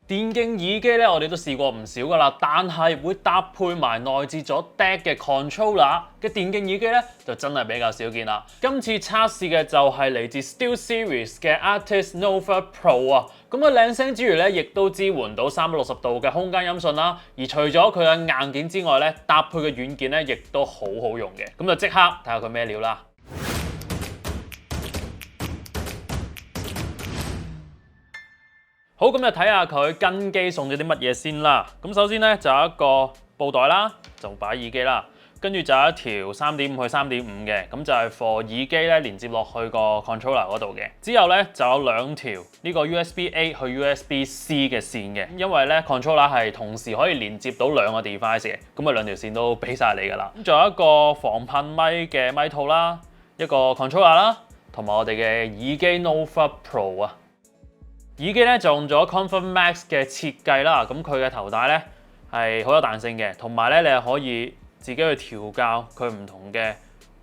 電競耳機咧，我哋都試過唔少噶啦，但係會搭配埋內置咗 DAC 嘅 controller 嘅電競耳機咧，就真係比較少見啦。今次測試嘅就係嚟自 SteelSeries 嘅 Arctis Nova Pro 啊，咁佢靚聲之餘咧，亦都支援到360度嘅空間音訊啦。而除咗佢嘅硬件之外咧，搭配嘅軟件咧，亦都好好用嘅。咁就即刻睇下佢咩料啦。好，咁就睇下佢跟機送咗啲乜嘢先啦。咁首先咧就有一個布袋啦，就擺耳機啦。跟住就有一條3.5去3.5嘅，咁就係 for 耳機咧連接落去個 controller 嗰度嘅。之後咧就有兩條呢個 USB-A 去 USB-C 嘅線嘅，因為咧 controller 係同時可以連接到兩個 device 嘅，咁啊兩條線都俾晒你㗎啦。咁仲有一個防噴咪嘅咪套啦，一個 controller 啦，同埋我哋嘅耳機 Nova Pro 啊。耳機咧就用咗 Comfort Max 嘅設計啦，咁佢嘅頭帶咧係好有彈性嘅，同埋咧你係可以自己去調校佢唔同嘅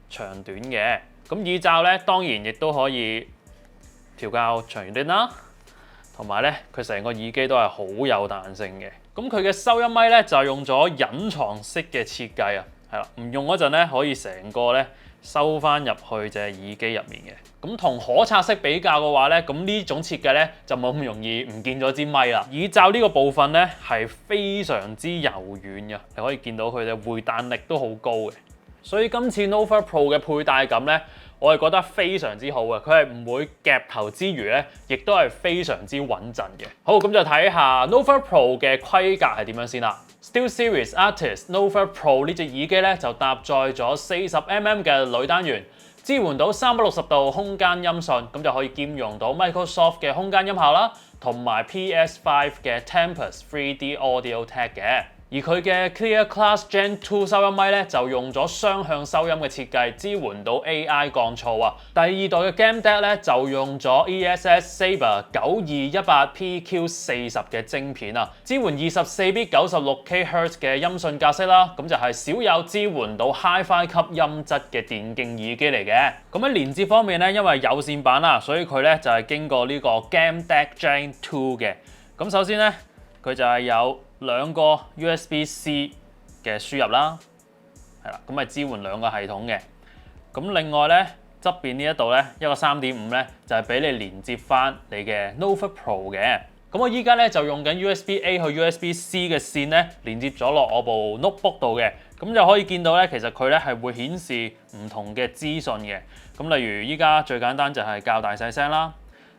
長短嘅。咁耳罩咧當然亦都可以調校長短啦，同埋咧佢成個耳機都係好有彈性嘅。咁佢嘅收音咪咧就係用咗隱藏式嘅設計啊，係啦，唔用嗰陣咧可以成個咧收翻入去隻耳機入面嘅。咁同可拆式比較嘅話咧，咁呢種設計咧就冇咁容易唔見咗支咪啦。耳罩呢個部分咧係非常之柔軟嘅，你可以見到佢嘅回彈力都好高嘅。所以今次 Nova Pro 嘅佩戴感咧，我係覺得非常之好嘅。佢係唔會夾頭之餘咧，亦都係非常之穩陣嘅。好，咁就睇下 Nova Pro 嘅規格係點樣先啦。SteelSeries Arctis Nova Pro 呢隻耳機咧就搭載咗40mm 嘅鋁單元，支援到360度空間音訊，咁就可以兼容到 Microsoft 嘅空間音效啦，同埋 PS5 嘅 Tempus 3D Audio Tech 嘅。而佢嘅 Clear Class Gen 2收音咪咧就用咗雙向收音嘅設計，支援到 AI 降噪啊。第二代嘅 Game DAC 咧就用咗 ESS Saber 9218PQ40嘅晶片啊，支援24bit 96kHz 嘅音訊格式啦。咁就係少有支援到 Hi-Fi 級音質嘅電競耳機嚟嘅。咁喺連接方面咧，因為有線版啦，所以佢咧就係經過呢個 Game DAC Gen 2嘅。咁首先咧，佢就係有兩個 USB-C 嘅輸入啦，係啦，咁係支援兩個系統嘅。咁另外咧側邊呢一度咧一個3.5咧就係俾你連接翻你嘅 Nova Pro 嘅。咁我依家咧就用緊 USB-A 去 USB-C 嘅線咧連接咗落我部 notebook 度嘅，咁就可以見到咧其實佢咧係會顯示唔同嘅資訊嘅。咁例如依家最簡單就係較大細聲啦，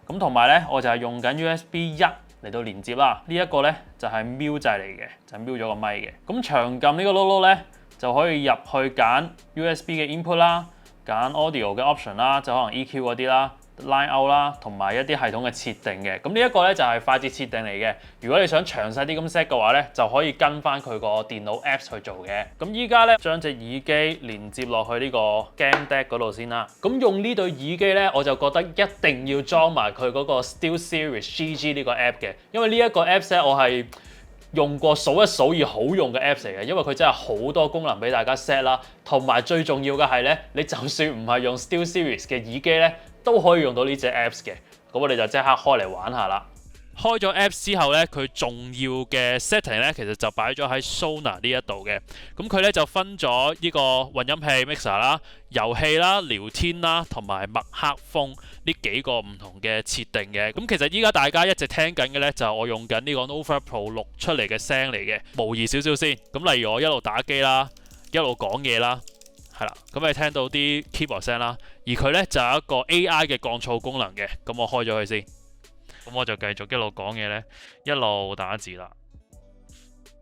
咁同埋咧我就係用緊 USB-1嚟到連接啦，呢一個咧就係瞄掣嚟嘅，就瞄咗個咪嘅。咁長撳呢個碌碌咧，就可以入去揀 USB 嘅 input 啦，揀 audio 嘅 option 啦，就可能 EQ 嗰啲啦、line out 啦，同埋一啲系統嘅設定嘅。咁呢一個咧就係快捷設定嚟嘅。如果你想詳細啲咁 set 嘅話咧，就可以跟翻佢個電腦 apps 去做嘅。咁依家咧將隻耳機連接落去呢個 Game DAC 嗰度先啦。咁用呢對耳機咧，我就覺得一定要裝埋佢嗰個 SteelSeries GG 呢個 app 嘅，因為呢一個 apps 咧我係用過數一數二好用嘅 apps 嚟嘅，因為佢真係好多功能俾大家 set 啦，同埋最重要嘅係咧，你就算唔係用 SteelSeries 嘅耳機咧，都可以用到呢隻 apps 嘅。咁我哋就即刻開嚟玩下啦。開咗 Apps 之後咧，佢重要嘅 setting 咧，其實就擺咗喺 Sonar 呢一度嘅。咁佢咧就分咗呢個混音器 Mixer 啦、遊戲啦、聊天啦，同埋麥克風呢幾個唔同嘅設定嘅。咁其實依家大家一直聽緊嘅咧，就係我用緊呢個 Nova Pro 錄出嚟嘅聲嚟嘅。模擬少少先。咁例如我一路打機啦，一路講嘢啦，係啦，咁你聽到啲 keyboard 聲啦。而佢咧就有一個 AI 嘅降噪功能嘅。咁我開咗佢先。咁我就繼續一路講嘢咧，一路打字啦。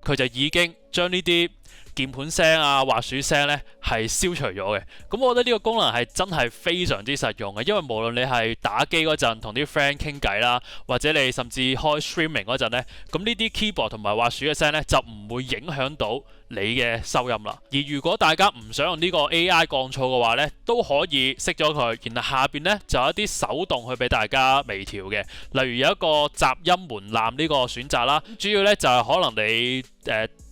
佢就已經將呢啲鍵盤聲啊、滑鼠聲咧係消除咗嘅。咁我覺得呢個功能係真係非常之實用嘅，因為無論你係打機嗰陣同啲 friend 傾偈啦，或者你甚至開 streaming 嗰陣咧，咁呢啲 keyboard 同埋滑鼠嘅聲咧就唔會影響到你嘅收音啦。而如果大家唔想用呢個 AI 降噪嘅話咧，都可以熄咗佢，然後下邊咧就有一啲手動去俾大家微調嘅。例如有一個雜音門檻呢個選擇啦，主要咧就係可能你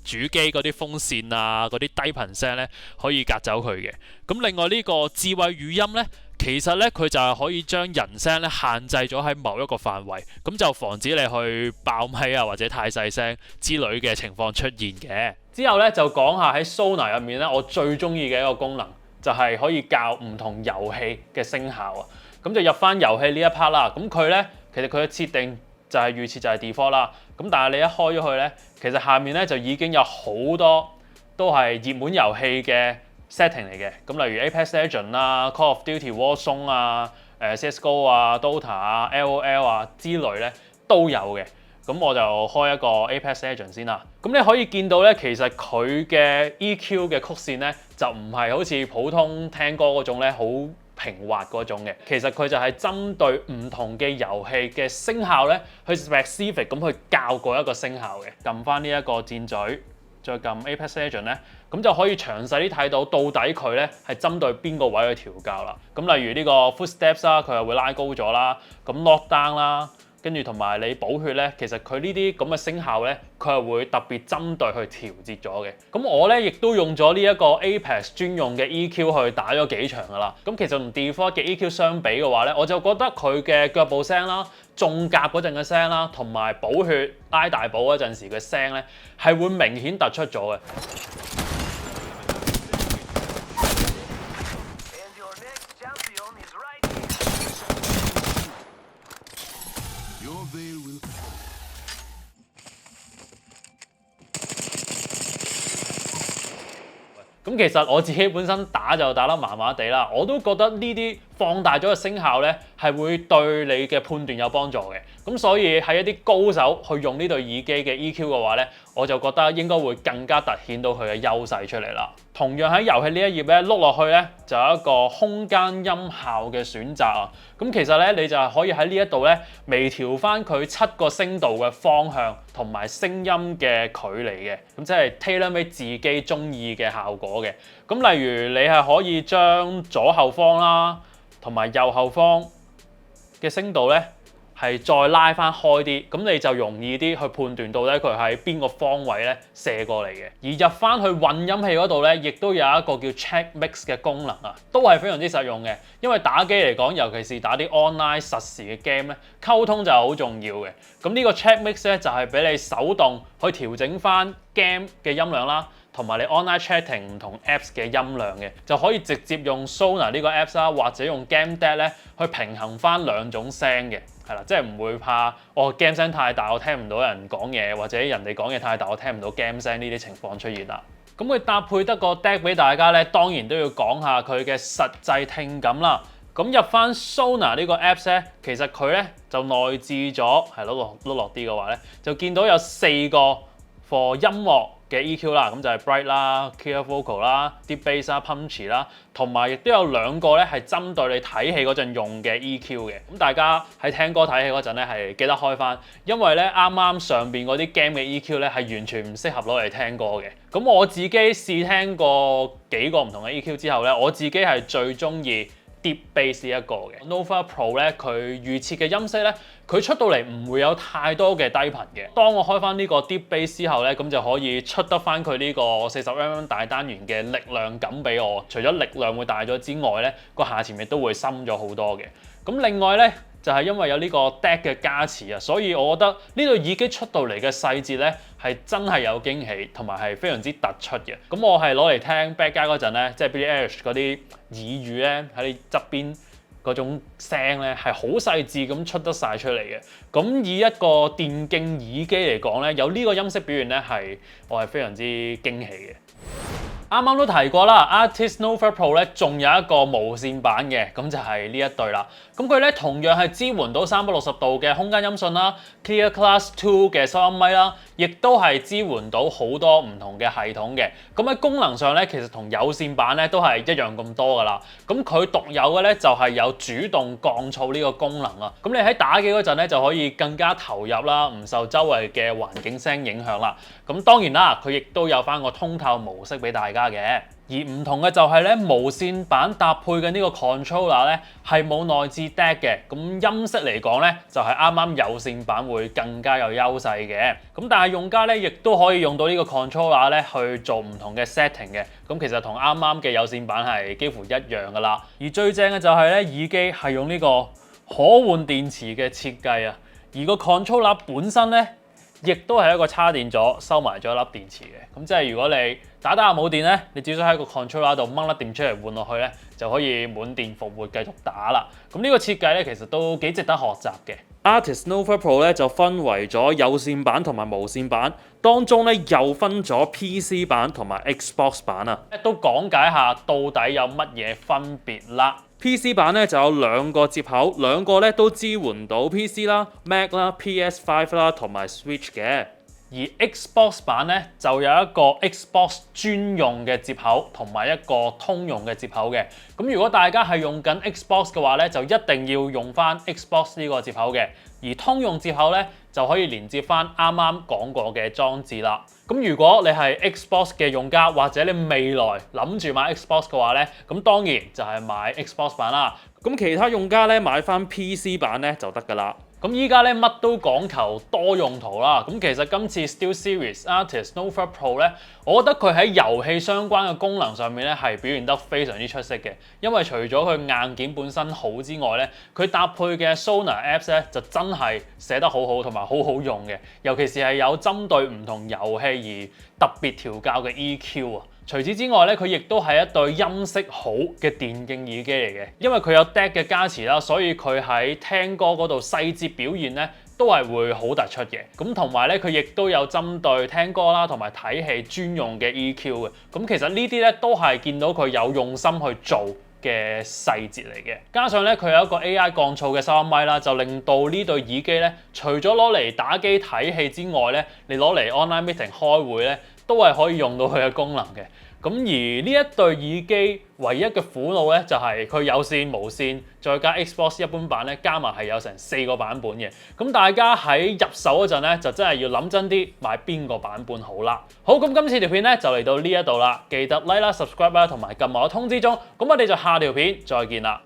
主機嗰啲風扇啊，嗰啲低頻聲咧可以隔走佢嘅。咁另外呢個智慧語音咧，其實咧佢就係可以將人聲咧限制咗喺某一個範圍，咁就防止你去爆咪啊或者太細聲之類嘅情況出現嘅。之後咧就講下喺 Sonar 入面咧，我最中意嘅一個功能就係可以校唔同遊戲嘅聲效啊。咁就入翻遊戲呢一 part 啦。咁佢咧其實佢嘅設定就係預設就係 default 啦。咁但係你一開咗佢咧，其實下面咧就已經有好多都係熱門遊戲嘅 setting 嚟嘅。咁例如 Apex Legends 啦、Call of Duty Warzone 啊、CSGO 啊、Dota 啊、LOL 啊之類咧都有嘅。咁我就開一個 Apex Legends 先啦。咁你可以見到咧，其實佢嘅 EQ 嘅曲線咧就唔係好似普通聽歌嗰種咧好平滑嗰種嘅。其實佢就係針對唔同嘅遊戲嘅聲效咧，去 specific 咁去校過一個聲效嘅。撳翻呢一個箭嘴，再撳 Apex Legends 咧，咁就可以詳細啲睇到到底佢咧係針對邊個位去調校啦。咁例如呢個 Footsteps 啦，佢係會拉高咗啦。咁 Knockdown 啦。跟住同埋你補血咧，其實佢呢啲咁嘅聲效咧，佢係會特別針對去調節咗嘅。咁我咧亦都用咗呢一個 Apex 專用嘅 EQ 去打咗幾場噶啦。咁其實同 default 嘅 EQ 相比嘅話咧，我就覺得佢嘅腳步聲啦、中甲嗰陣嘅聲啦，同埋補血拉大寶嗰陣時嘅聲咧，係會明顯突出咗嘅。咁其實我自己本身打就打得麻麻地啦，我都覺得呢啲放大咗嘅聲效咧，係會對你嘅判斷有幫助嘅。咁所以喺一啲高手去用呢對耳機嘅 EQ 嘅話咧，我就覺得應該會更加突顯到佢嘅優勢出嚟啦。同樣喺遊戲呢一頁咧，碌落去咧就有一個空間音效嘅選擇啊。咁其實咧你就係可以喺呢一度咧微調翻佢7個聲道嘅方向同埋聲音嘅距離嘅。咁即係 tailor made 自己中意嘅效果嘅。咁例如你係可以將左後方啦同埋右後方嘅聲道咧，係再拉翻開啲，咁你就容易啲去判斷到底佢喺邊個方位咧射過嚟嘅。而入翻去混音器嗰度咧，亦都有一個叫 Check Mix 嘅功能啊，都係非常之實用嘅。因為打機嚟講，尤其是打啲 online 實時嘅 game 咧，溝通就好重要嘅。咁呢個 Check Mix 咧就係俾你手動去調整翻 game 嘅音量啦。同埋你 online chatting 唔同 apps 嘅音量嘅，就可以直接用 Sonar 呢個 apps 啦，或者用 Game DAC 咧去平衡翻兩種聲嘅，係啦，即係唔會怕我 game 聲太大，我聽唔到人講嘢，或者人哋講嘢太大，我聽唔到 game 聲呢啲情況出現啦。咁佢搭配得個 DAC 俾大家咧，當然都要講下佢嘅實際聽感啦。咁入翻 Sonar 呢個 apps 咧，其實佢咧就內置咗，係碌落啲嘅話咧，就見到有4個 for 音樂嘅 EQ 啦，咁就係 Bright 啦、Clear Vocal 啦、Deep Bass 啦、Punchy 啦，同埋亦都有2個咧係針對你睇戲嗰陣用嘅 EQ 嘅。咁大家喺聽歌睇戲嗰陣咧係記得開翻，因為咧啱啱上邊嗰啲 game 嘅 EQ 咧係完全唔適合攞嚟聽歌嘅。咁我自己試聽過幾個唔同嘅 EQ 之後咧，我自己係最中意Deep Bass 呢一個嘅 Nova Pro 咧，佢預設嘅音色咧，佢出到嚟唔會有太多嘅低頻嘅。當我開翻呢個 Deep Bass 之後咧，咁就可以出得翻佢呢個40mm 大單元嘅力量感俾我。除咗力量會大咗之外咧，個下潛亦都會深咗好多嘅。咁另外咧，就係因為有呢個 DAC 嘅加持啊，所以我覺得呢對耳機出到嚟嘅細節咧係真係有驚喜，同埋係非常之突出嘅。咁我係攞嚟聽 Bad Guy 嗰陣咧，即係 Billie Eilish 嗰啲耳語咧喺你側邊嗰種聲咧係好細緻咁出得晒出嚟嘅。咁以一個電競耳機嚟講咧，有呢個音色表現咧我係非常之驚喜嘅。啱啱都提過啦 ，Arctis Nova Pro 咧仲有一個無線版嘅，咁就係呢一對啦。咁佢咧同樣係支援到360度嘅空間音訊啦 ，Clear Class 2嘅收音咪啦，亦都係支援到好多唔同嘅系統嘅。咁喺功能上咧，其實同有線版咧都係一樣咁多噶啦。咁佢獨有嘅咧就係有主動降噪呢個功能啊。咁你喺打機嗰陣咧就可以更加投入啦，唔受周圍嘅環境聲影響啦。咁當然啦，佢亦都有翻個通透模式俾大家嘅。而唔同嘅就係咧，無線版搭配嘅呢個 controller 咧係冇內置 DAC 嘅，咁音色嚟講咧就係啱啱有線版會更加有優勢嘅。咁但係用家咧亦都可以用到呢個 controller 咧去做唔同嘅 setting 嘅，咁其實同啱啱嘅有線版係幾乎一樣噶啦。而最正嘅就係咧，耳機係用呢個可換電池嘅設計啊，而個 controller 本身咧亦都係一個插電咗收埋咗一粒電池嘅，咁即係如果你打下冇電咧，你只需喺個 controller 度掹粒電出嚟換落去咧，就可以滿電復活繼續打啦。咁呢個設計咧其實都幾值得學習嘅。Arctis Nova Pro 咧就分為咗有線版同埋無線版，當中咧又分咗 PC 版同埋 Xbox 版啊，都講解下到底有乜嘢分別啦。PC 版咧就有兩個接口，兩個咧都支援到 PC 啦、Mac 啦、PS5 啦同埋 Switch 嘅。而 Xbox 版咧就有一個 Xbox 專用嘅接口同埋一個通用嘅接口嘅。咁如果大家係用緊 Xbox 嘅話咧，就一定要用翻 Xbox 呢個接口嘅。而通用接口咧就可以連接翻啱啱講過嘅裝置啦。咁如果你係 Xbox 嘅用家，或者你未來諗住買 Xbox 嘅話咧，咁當然就係買 Xbox 版啦。咁其他用家咧買翻 PC 版咧就得㗎啦。咁依家咧乜都講求多用途啦。咁其實今次 SteelSeries Arctis Nova Pro 咧，我覺得佢喺遊戲相關嘅功能上面咧係表現得非常之出色嘅。因為除咗佢硬件本身好之外咧，佢搭配嘅 Sonar Apps 咧就真係寫得好好同埋好好用嘅。尤其是係有針對唔同遊戲而特別調校嘅 EQ 啊。除此之外咧，佢亦都係一對音色好嘅電競耳機嚟嘅，因為佢有 DAC 嘅加持啦，所以佢喺聽歌嗰度細節表現咧都係會好突出嘅。咁同埋咧，佢亦都有針對聽歌啦同埋睇戲專用嘅 EQ 嘅。咁其實呢啲咧都係見到佢有用心去做嘅細節嚟嘅。加上咧，佢有一個 AI 降噪嘅收音咪啦，就令到呢對耳機咧，除咗攞嚟打機睇戲之外咧，你攞嚟 online meeting 開會咧，都係可以用到佢嘅功能嘅。咁而呢一對耳機唯一嘅苦惱咧，就係佢有線、無線，再加 Xbox 一般版咧，加埋係有成4個版本嘅。咁大家喺入手嗰陣咧，就真係要諗真啲，買邊個版本好啦。好，咁今次條片咧就嚟到呢一度啦，記得 like 啦、subscribe 啦，同埋撳埋個通知鐘。咁我哋就下條片再見啦。